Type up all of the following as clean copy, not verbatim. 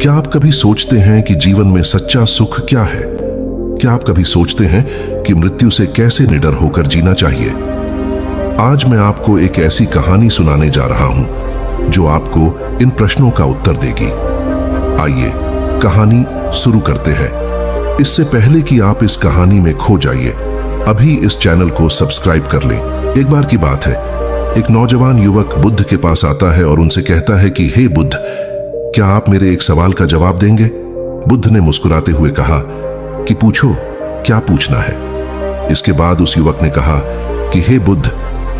क्या आप कभी सोचते हैं कि जीवन में सच्चा सुख क्या है? क्या आप कभी सोचते हैं कि मृत्यु से कैसे निडर होकर जीना चाहिए? आज मैं आपको एक ऐसी कहानी सुनाने जा रहा हूं जो आपको इन प्रश्नों का उत्तर देगी। आइए कहानी शुरू करते हैं। इससे पहले कि आप इस कहानी में खो जाइए, अभी इस चैनल को सब्सक्राइब कर लें। एक बार की बात है, एक नौजवान युवक बुद्ध के पास आता है और उनसे कहता है कि हे बुद्ध, क्या आप मेरे एक सवाल का जवाब देंगे? बुद्ध ने मुस्कुराते हुए कहा कि पूछो, क्या पूछना है? इसके बाद उस युवक ने कहा कि हे बुद्ध,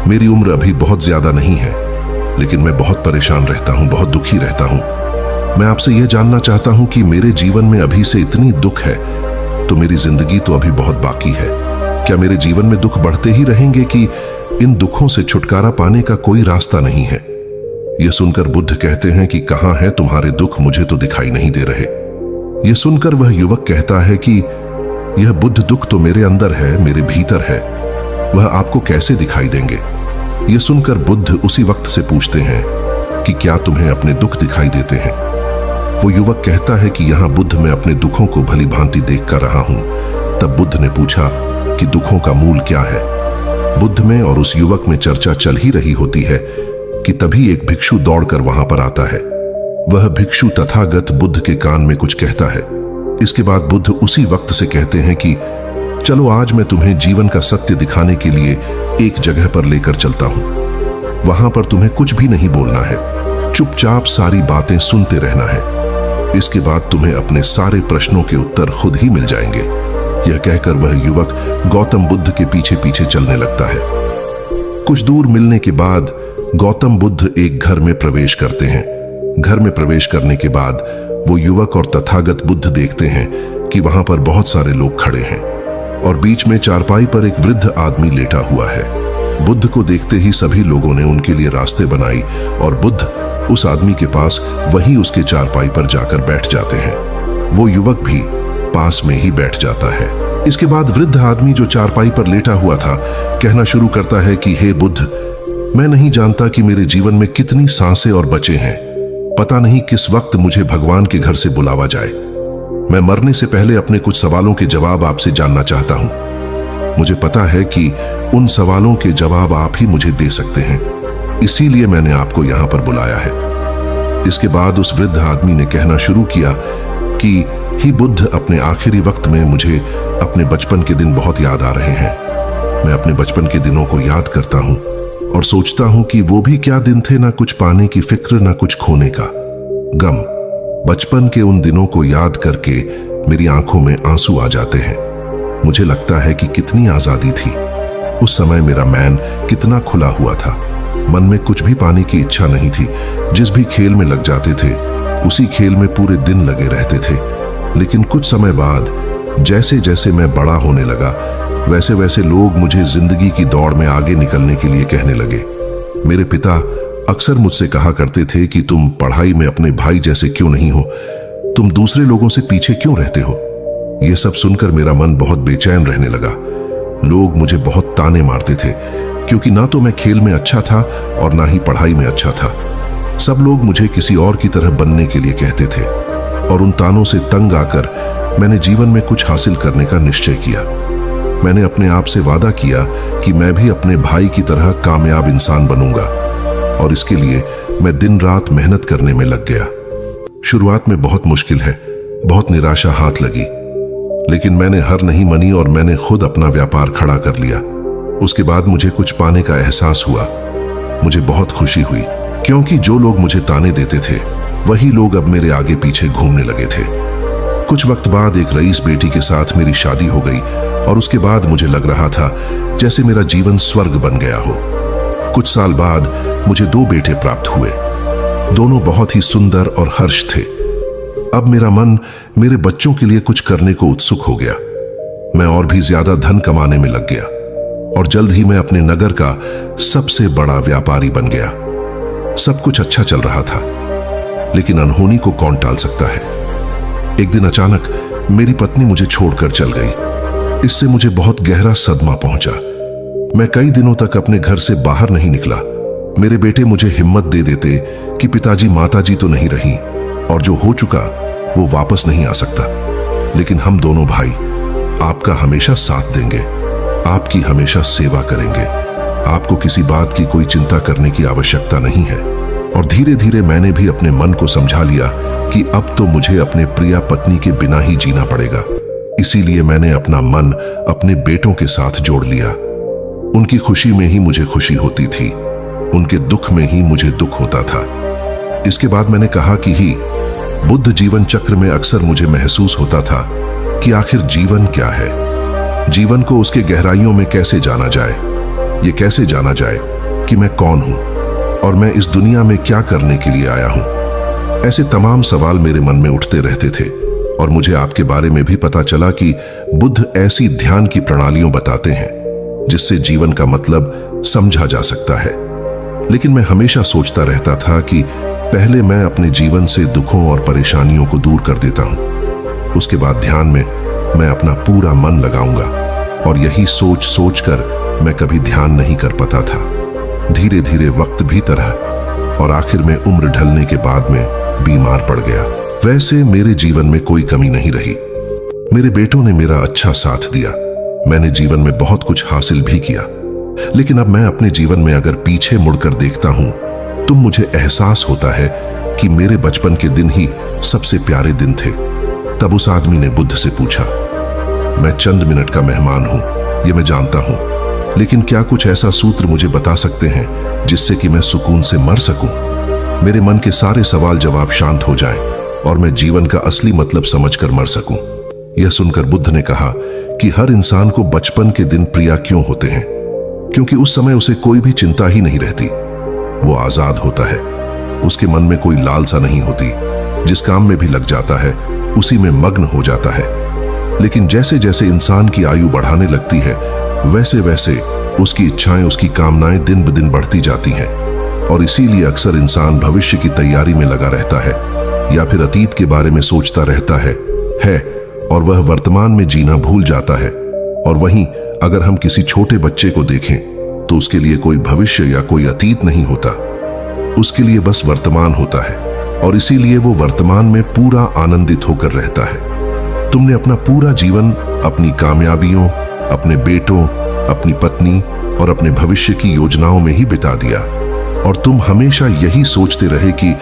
मेरी उम्र अभी बहुत ज्यादा नहीं है, लेकिन मैं बहुत परेशान रहता हूं, बहुत दुखी रहता हूं। मैं आपसे यह जानना चाहता हूं कि मेरे जीवन में अभी से इतनी दुख है तो मेरी जिंदगी तो अभी बहुत बाकी है। क्या मेरे जीवन में दुख बढ़ते ही रहेंगे कि इन दुखों से छुटकारा पाने का कोई रास्ता नहीं है? यह सुनकर बुद्ध कहते हैं कि कहां है तुम्हारे दुख, मुझे तो दिखाई नहीं दे रहे। यह सुनकर वह युवक कहता है कि यह बुद्ध दुख तो मेरे अंदर है, मेरे भीतर है, वह आपको कैसे दिखाई देंगे? यह सुनकर बुद्ध उसी वक्त से पूछते हैं कि क्या तुम्हें अपने दुख दिखाई देते हैं? वो युवक कहता है कि यहां बुद्ध मैं अपने दुखों को भली भांति देख कर रहा हूं। तब बुद्ध ने पूछा कि दुखों का मूल क्या है? बुद्ध में और उस युवक में चर्चा चल ही रही होती है कि तभी एक भिक्षु दौड़कर वहां पर आता है। वह भिक्षु तथागत बुद्ध के कान में कुछ कहता है। इसके बाद बुद्ध उसी वक्त से कहते हैं कि चलो आज मैं तुम्हें जीवन का सत्य दिखाने के लिए एक जगह पर लेकर चलता हूं। वहां पर तुम्हें कुछ भी नहीं बोलना है, चुपचाप सारी बातें सुनते रहना है। इसके बाद तुम्हें अपने सारे प्रश्नों के उत्तर खुद ही मिल जाएंगे। यह कहकर वह युवक गौतम बुद्ध के पीछे पीछे चलने लगता है। कुछ दूर मिलने के बाद गौतम बुद्ध एक घर में प्रवेश करते हैं। घर में प्रवेश करने के बाद वो युवक और तथागत बुद्ध देखते हैं कि वहां पर बहुत सारे लोग खड़े हैं और बीच में चारपाई पर एक वृद्ध आदमी लेटा हुआ है। बुद्ध को देखते ही सभी लोगों ने उनके लिए रास्ते बनाई और बुद्ध उस आदमी के पास वहीं उसके चारपाई पर जाकर बैठ जाते हैं। वो युवक भी पास में ही बैठ जाता है। इसके बाद वृद्ध आदमी जो चारपाई पर लेटा हुआ था कहना शुरू करता है कि हे बुद्ध, मैं नहीं जानता कि मेरे जीवन में कितनी सांसें और बचे हैं। पता नहीं किस वक्त मुझे भगवान के घर से बुलावा जाए। मैं मरने से पहले अपने कुछ सवालों के जवाब आपसे जानना चाहता हूं। मुझे पता है कि उन सवालों के जवाब आप ही मुझे दे सकते हैं, इसीलिए मैंने आपको यहां पर बुलाया है। इसके बाद उस वृद्ध आदमी ने कहना शुरू किया कि ही बुद्ध, अपने आखिरी वक्त में मुझे अपने बचपन के दिन बहुत याद आ रहे हैं। मैं अपने बचपन के दिनों को याद करता हूं और सोचता हूं कि वो भी क्या दिन थे, ना कुछ पाने की फिक्र, ना कुछ खोने का गम। बचपन के उन दिनों को याद करके मेरी आंखों में आंसू आ जाते हैं। मुझे लगता है कि कितनी आजादी थी उस समय, मेरा मैन कितना खुला हुआ था। मन में कुछ भी पाने की इच्छा नहीं थी। जिस भी खेल में लग जाते थे उसी खेल में पूरे दिन लगे रहते थे। लेकिन कुछ समय बाद जैसे जैसे मैं बड़ा होने लगा वैसे वैसे लोग मुझे जिंदगी की दौड़ में आगे निकलने के लिए कहने लगे। मेरे पिता अक्सर मुझसे कहा करते थे कि तुम पढ़ाई में अपने भाई जैसे क्यों नहीं हो, तुम दूसरे लोगों से पीछे क्यों रहते हो। यह सब सुनकर मेरा मन बहुत बेचैन रहने लगा। लोग मुझे बहुत ताने मारते थे क्योंकि ना तो मैं खेल में अच्छा था और ना ही पढ़ाई में अच्छा था। सब लोग मुझे किसी और की तरह बनने के लिए कहते थे और उन तानों से तंग आकर मैंने जीवन में कुछ हासिल करने का निश्चय किया। मैंने अपने आप से वादा किया कि मैं भी अपने भाई की तरह कामयाब इंसान बनूंगा और इसके लिए मैं दिन रात मेहनत करने में लग गया। शुरुआत में बहुत मुश्किल है, बहुत निराशा हाथ लगी, लेकिन मैंने हार नहीं मानी और मैंने खुद अपना व्यापार खड़ा कर लिया। उसके बाद मुझे कुछ पाने का एहसास हुआ। मुझे बहुत खुशी हुई क्योंकि जो लोग मुझे ताने देते थे वही लोग अब मेरे आगे पीछे घूमने लगे थे। कुछ वक्त बाद एक रईस बेटी के साथ मेरी शादी हो गई और उसके बाद मुझे लग रहा था जैसे मेरा जीवन स्वर्ग बन गया हो। कुछ साल बाद मुझे 2 बेटे प्राप्त हुए। दोनों बहुत ही सुंदर और हर्ष थे। अब मेरा मन मेरे बच्चों के लिए कुछ करने को उत्सुक हो गया। मैं और भी ज्यादा धन कमाने में लग गया और जल्द ही मैं अपने नगर का सबसे बड़ा व्यापारी बन गया। सब कुछ अच्छा चल रहा था, लेकिन अनहोनी को कौन टाल सकता है। एक दिन अचानक मेरी पत्नी मुझे छोड़कर चल गई। इससे मुझे बहुत गहरा सदमा पहुंचा। मैं कई दिनों तक अपने घर से बाहर नहीं निकला। मेरे बेटे मुझे हिम्मत दे देते कि पिताजी माताजी तो नहीं रही और जो हो चुका वो वापस नहीं आ सकता, लेकिन हम दोनों भाई आपका हमेशा साथ देंगे, आपकी हमेशा सेवा करेंगे। आपको किसी बात की कोई चिंता करने की आवश्यकता नहीं है। और धीरे धीरे मैंने भी अपने मन को समझा लिया कि अब तो मुझे अपने प्रिया पत्नी के बिना ही जीना पड़ेगा। इसीलिए मैंने अपना मन अपने बेटों के साथ जोड़ लिया। उनकी खुशी में ही मुझे खुशी होती थी, उनके दुख में ही मुझे दुख होता था। इसके बाद मैंने कहा कि ही बुद्ध जीवन चक्र में अक्सर मुझे महसूस होता था कि आखिर जीवन क्या है, जीवन को उसके गहराइयों में कैसे जाना जाए, ये कैसे जाना जाए कि मैं कौन हूं और मैं इस दुनिया में क्या करने के लिए आया हूं। ऐसे तमाम सवाल मेरे मन में उठते रहते थे और मुझे आपके बारे में भी पता चला कि बुद्ध ऐसी ध्यान की प्रणालियों बताते हैं जिससे जीवन का मतलब समझा जा सकता है। लेकिन मैं हमेशा सोचता रहता था कि पहले मैं अपने जीवन से दुखों और परेशानियों को दूर कर देता हूं, उसके बाद ध्यान में मैं अपना पूरा मन लगाऊंगा। और यही सोच सोच कर मैं कभी ध्यान नहीं कर पाता था। धीरे धीरे वक्त भी तरह और आखिर में उम्र ढलने के बाद में बीमार पड़ गया। वैसे मेरे जीवन में कोई कमी नहीं रही। मेरे बेटों ने मेरा अच्छा साथ दिया, मैंने जीवन में बहुत कुछ हासिल भी किया। लेकिन अब मैं अपने जीवन में अगर पीछे मुड़कर देखता हूं तो मुझे एहसास होता है कि मेरे बचपन के दिन ही सबसे प्यारे दिन थे। तब उस आदमी ने बुद्ध से पूछा, मैं चंद मिनट का मेहमान हूं, ये मैं जानता हूं, लेकिन क्या कुछ ऐसा सूत्र मुझे बता सकते हैं जिससे कि मैं सुकून से मर सकूं, मेरे मन के सारे सवाल जवाब शांत हो जाएं और मैं जीवन का असली मतलब समझकर मर सकूं। यह सुनकर बुद्ध ने कहा कि हर इंसान को बचपन के दिन प्रिय क्यों होते हैं, क्योंकि उस समय उसे कोई भी चिंता ही नहीं रहती, वो आजाद होता है, उसके मन में कोई लालसा नहीं होती, जिस काम में भी लग जाता है उसी में मग्न हो जाता है। लेकिन जैसे जैसे इंसान की आयु बढ़ाने लगती है वैसे वैसे उसकी इच्छाएं, उसकी कामनाएं दिन ब दिन बढ़ती जाती हैं। और इसीलिए अक्सर इंसान भविष्य की तैयारी में लगा रहता है या फिर अतीत के बारे में सोचता रहता है और वह वर्तमान में जीना भूल जाता है। और वहीं अगर हम किसी छोटे बच्चे को देखें तो उसके लिए कोई भविष्य या कोई अतीत नहीं होता, उसके लिए बस वर्तमान होता है और इसीलिए वो वर्तमान में पूरा आनंदित होकर रहता है। तुमने अपना पूरा जीवन अपनी कामयाबियों, अपने बेटों, अपनी पत्नी और अपने भविष्य की योजनाओं में ही बिता दिया और तुम हमेशा यही सोचते रहे कि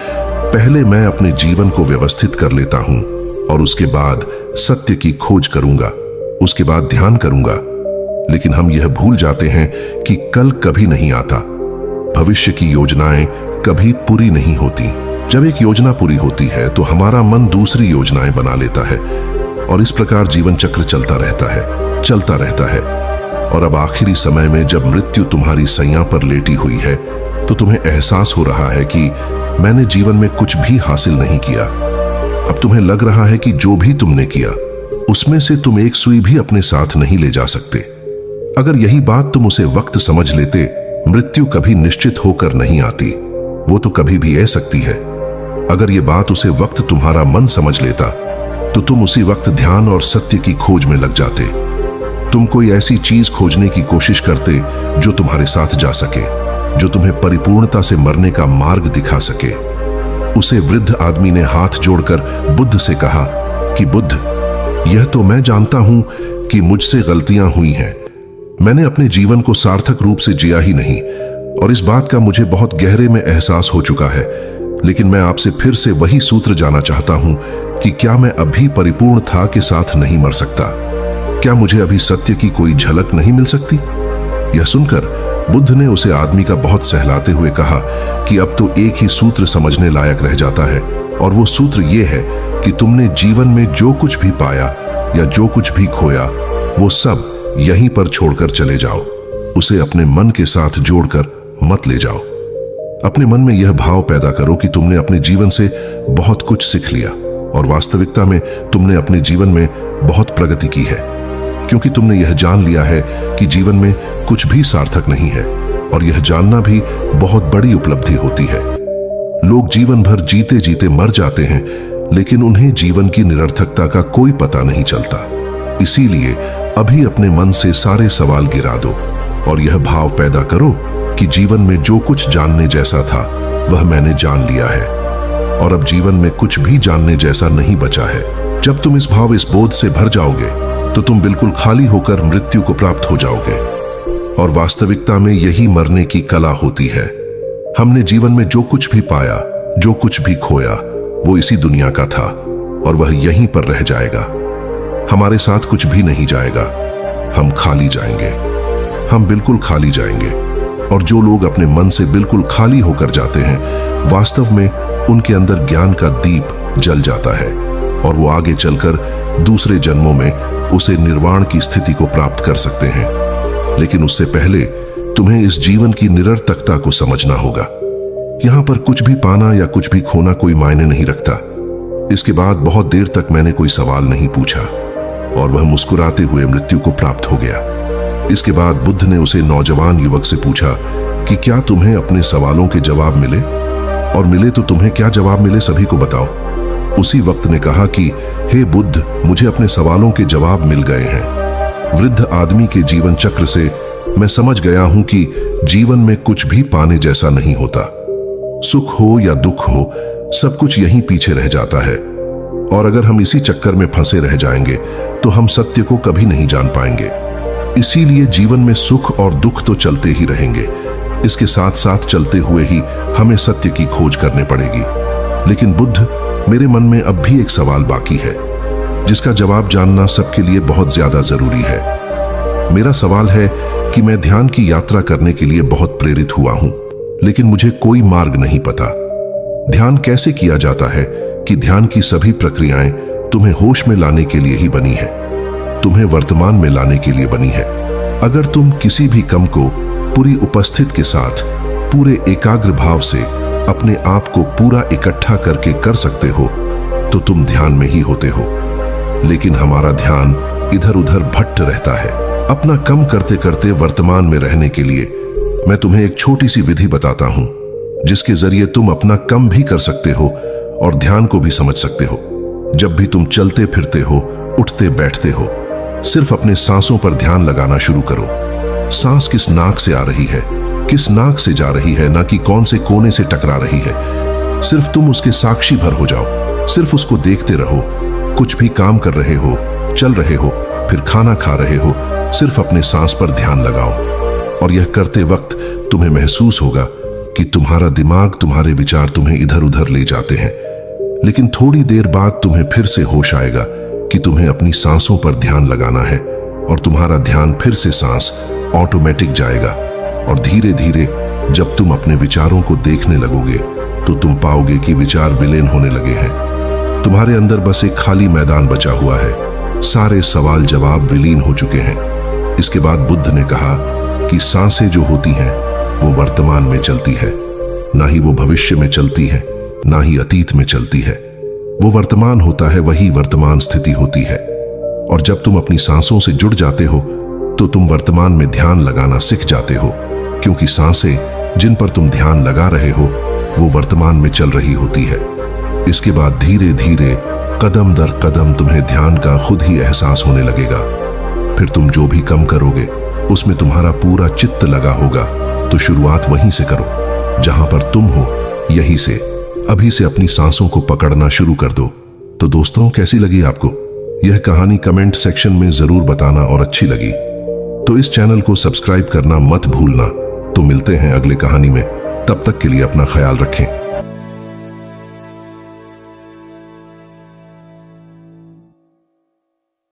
पहले मैं अपने जीवन को व्यवस्थित कर लेता हूं और उसके बाद सत्य की खोज करूंगा, उसके बाद ध्यान करूंगा। लेकिन हम यह भूल जाते हैं कि कल कभी नहीं आता, भविष्य की योजनाएं कभी पूरी नहीं होती। जब एक योजना पूरी होती है तो हमारा मन दूसरी योजनाएं बना लेता है और इस प्रकार जीवन चक्र चलता रहता है। और अब आखिरी समय में जब मृत्यु तुम्हारी सैया पर लेटी हुई है तो तुम्हें एहसास हो रहा है कि मैंने जीवन में कुछ भी हासिल नहीं किया। अब तुम्हें लग रहा है कि जो भी तुमने किया उसमें से तुम एक सुई भी अपने साथ नहीं ले जा सकते। अगर यही बात तुम उसे वक्त समझ लेते, मृत्यु कभी निश्चित होकर नहीं आती, वो तो कभी भी आ सकती है। अगर ये बात उसे वक्त तुम्हारा मन समझ लेता तो तुम उसी वक्त ध्यान और सत्य की खोज में लग जाते। तुम कोई ऐसी चीज खोजने की कोशिश करते जो तुम्हारे साथ जा सके, जो तुम्हें परिपूर्णता से मरने का मार्ग दिखा सके। उसे वृद्ध आदमी ने हाथ जोड़कर बुद्ध से कहा कि बुद्ध, यह तो मैं जानता हूं कि मुझसे गलतियां हुई हैं, मैंने अपने जीवन को सार्थक रूप से जिया ही नहीं और इस बात का मुझे बहुत गहरे में एहसास हो चुका है। लेकिन मैं आपसे फिर से वही सूत्र जानना चाहता हूं कि क्या मैं अभी परिपूर्ण था के साथ नहीं मर सकता? क्या मुझे अभी सत्य की कोई झलक नहीं मिल सकती? यह सुनकर बुद्ध ने उसे आदमी का बहुत सहलाते हुए कहा कि अब तो एक ही सूत्र समझने लायक रह जाता है और वो सूत्र ये है कि तुमने जीवन में जो कुछ भी पाया या जो कुछ भी खोया वो सब यहीं पर छोड़कर चले जाओ, उसे अपने मन के साथ जोड़कर मत ले जाओ। अपने मन में यह भाव पैदा करो कि तुमने अपने जीवन से बहुत कुछ सीख लिया और वास्तविकता में तुमने अपने जीवन में बहुत प्रगति की है, क्योंकि तुमने यह जान लिया है कि जीवन में कुछ भी सार्थक नहीं है और यह जानना भी बहुत बड़ी उपलब्धि होती है। लोग जीवन भर जीते जीते मर जाते हैं लेकिन उन्हें जीवन की निरर्थकता का कोई पता नहीं चलता। इसीलिए अभी अपने मन से सारे सवाल गिरा दो और यह भाव पैदा करो कि जीवन में जो कुछ जानने जैसा था वह मैंने जान लिया है। और अब जीवन में कुछ भी जानने जैसा नहीं बचा है। जब तुम इस बोध से भर जाओगे तो तुम बिल्कुल खाली होकर मृत्यु को प्राप्त हो जाओगे। और वास्तविकता में यही मरने की कला होती है। हमने जीवन में जो कुछ भी पाया, जो कुछ भी खोया, वो इसी दुनिया का था और वह यहीं पर रह जाएगा। हमारे साथ कुछ भी नहीं जाएगा। हम खाली जाएंगे, हम बिल्कुल खाली जाएंगे। और जो लोग अपने मन से बिल्कुल खाली होकर जाते हैं, वास्तव में उनके अंदर ज्ञान का दीप जल जाता है और वो आगे चलकर दूसरे जन्मों में उसे निर्वाण की स्थिति को प्राप्त कर सकते हैं। लेकिन उससे पहले तुम्हें इस जीवन की निरर्थकता को समझना होगा। यहां पर कुछ भी पाना या कुछ भी खोना कोई मायने नहीं रखता। इसके बाद बहुत देर तक मैंने कोई सवाल नहीं पूछा और वह मुस्कुराते हुए मृत्यु को प्राप्त हो गया। इसके बाद बुद्ध ने उसे नौजवान युवक से पूछा कि क्या तुम्हें अपने सवालों के जवाब मिले, और मिले तो तुम्हें क्या जवाब मिले सभी को बताओ। उसी वक्त ने कहा कि हे बुद्ध, मुझे अपने सवालों के जवाब मिल गए हैं। वृद्ध आदमी के जीवन चक्र से मैं समझ गया हूं कि जीवन में कुछ भी पाने जैसा नहीं होता। सुख हो या दुख हो, सब कुछ यहीं पीछे रह जाता है। और अगर हम इसी चक्कर में फंसे रह जाएंगे तो हम सत्य को कभी नहीं जान पाएंगे। इसीलिए जीवन में सुख और दुख तो चलते ही रहेंगे। इसके साथ साथ चलते हुए ही हमें सत्य की खोज करनी पड़ेगी। लेकिन बुद्ध, मेरे मन में अब भी एक सवाल बाकी है जिसका जवाब जानना सबके लिए बहुत ज्यादा जरूरी है। मेरा सवाल है कि मैं ध्यान की यात्रा करने के लिए बहुत प्रेरित हुआ हूं, लेकिन मुझे कोई मार्ग नहीं पता। ध्यान कैसे किया जाता है कि ध्यान की सभी प्रक्रियाएं तुम्हें होश में लाने के लिए ही बनी है, तुम्हें वर्तमान में लाने के लिए बनी है। अगर तुम किसी भी कम को पूरी उपस्थित के साथ, पूरे एकाग्र भाव से अपने आप को पूरा इकट्ठा करके कर सकते हो तो तुम ध्यान में ही होते हो। लेकिन हमारा ध्यान इधर उधर भट्ट रहता है। अपना कम करते करते वर्तमान में रहने के लिए मैं तुम्हें एक छोटी सी विधि बताता हूं जिसके जरिए तुम अपना कम भी कर सकते हो और ध्यान को भी समझ सकते हो। जब भी तुम चलते फिरते हो, उठते बैठते हो, सिर्फ अपने सांसों पर ध्यान लगाना शुरू करो। सांस किस नाक से आ रही है, किस नाक से जा रही है, ना कि कौन से कोने से टकरा रही है। सिर्फ तुम उसके साक्षी भर हो जाओ, सिर्फ उसको देखते रहो। कुछ भी काम कर रहे हो, चल रहे हो, फिर खाना खा रहे हो, सिर्फ अपने सांस पर ध्यान लगाओ। और यह करते वक्त तुम्हें महसूस होगा कि तुम्हारा दिमाग, तुम्हारे विचार तुम्हें इधर उधर ले जाते हैं। लेकिन थोड़ी देर बाद तुम्हें फिर से होश आएगा कि तुम्हें अपनी सांसों पर ध्यान लगाना है और तुम्हारा ध्यान फिर से सांस ऑटोमेटिक जाएगा। और धीरे धीरे जब तुम अपने विचारों को देखने लगोगे तो तुम पाओगे कि विचार विलीन होने लगे हैं। तुम्हारे अंदर बस एक खाली मैदान बचा हुआ है। सारे सवाल जवाब विलीन हो चुके हैं। इसके बाद बुद्ध ने कहा कि सांसें जो होती हैं वो वर्तमान में चलती है, ना ही वो भविष्य में चलती है, ना ही अतीत में चलती है। वो वर्तमान होता है, वही वर्तमान स्थिति होती है। और जब तुम अपनी सांसों से जुड़ जाते हो तो तुम वर्तमान में ध्यान लगाना सीख जाते हो, क्योंकि सांसें जिन पर तुम ध्यान लगा रहे हो वो वर्तमान में चल रही होती है। इसके बाद धीरे धीरे कदम दर कदम तुम्हें ध्यान का खुद ही एहसास होने लगेगा। फिर तुम जो भी कम करोगे उसमें तुम्हारा पूरा चित्त लगा होगा। तो शुरुआत वहीं से करो जहां पर तुम हो, यहीं से अभी से अपनी सांसों को पकड़ना शुरू कर दो। तो दोस्तों, कैसी लगी आपको यह कहानी? कमेंट सेक्शन में जरूर बताना, और अच्छी लगी तो इस चैनल को सब्सक्राइब करना मत भूलना। तो मिलते हैं अगले कहानी में, तब तक के लिए अपना ख्याल रखें।